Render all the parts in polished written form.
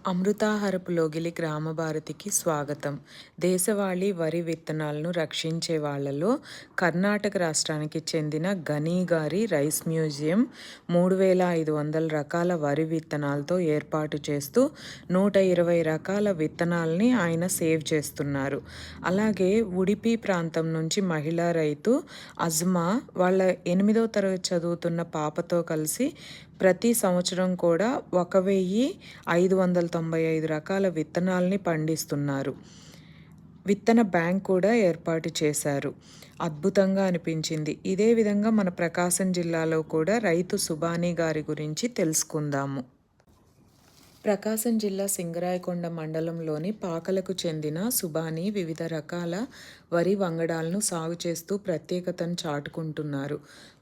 అమృతాహారపు లోగిలి గ్రామ భారతికి స్వాగతం. దేశవాళీ వరి విత్తనాలను రక్షించే వాళ్ళలో కర్ణాటక రాష్ట్రానికి చెందిన గనీ గారి రైస్ మ్యూజియం 3500 రకాల వరి విత్తనాలతో ఏర్పాటు చేస్తూ 120 రకాల విత్తనాలని ఆయన సేవ్ చేస్తున్నారు. అలాగే ఉడిపి ప్రాంతం నుంచి మహిళా రైతు అజ్మా వాళ్ళ 8వ తరగతి చదువుతున్న పాపతో కలిసి ప్రతి సంవత్సరం కూడా 1595 రకాల విత్తనాల్ని పండిస్తున్నారు. విత్తన బ్యాంక్ కూడా ఏర్పాటు చేశారు. అద్భుతంగా అనిపించింది. ఇదే విధంగా మన ప్రకాశం జిల్లాలో కూడా రైతు సుబానీ గారి గురించి తెలుసుకుందాము. ప్రకాశం జిల్లా సింగరాయకొండ మండలంలోని పాకలకు చెందిన సుబానీ వివిధ రకాల వరి వంగడాలను సాగు చేస్తూ ప్రత్యేకతను చాటుకుంటున్నారు.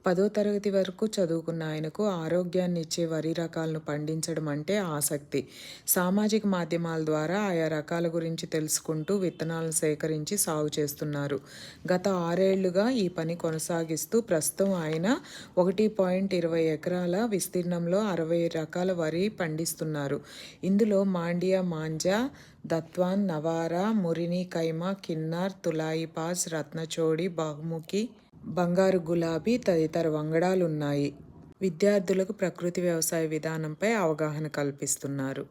10వ తరగతి వరకు చదువుకున్న ఆయనకు ఆరోగ్యాన్ని ఇచ్చే వరి రకాలను పండించడం అంటే ఆసక్తి. సామాజిక మాధ్యమాల ద్వారా ఆయా రకాల గురించి తెలుసుకుంటూ విత్తనాలను సేకరించి సాగు చేస్తున్నారు. గత 6 ఏళ్లుగా ఈ పని కొనసాగిస్తూ ప్రస్తుతం ఆయన 1.20 ఎకరాల విస్తీర్ణంలో 60 రకాల వరి పండిస్తున్నారు. ఇందులో మాండియా మాంజా, దత్వాన్, నవారా, మురిని కైమా, కిన్నార్, తులాయిపాస్, రత్నచోడి, బహుముఖి, బంగారు గులాబీ తదితర వంగడాలున్నాయి. విద్యార్థులకు ప్రకృతి వ్యవసాయ విధానంపై అవగాహన కల్పిస్తున్నారు.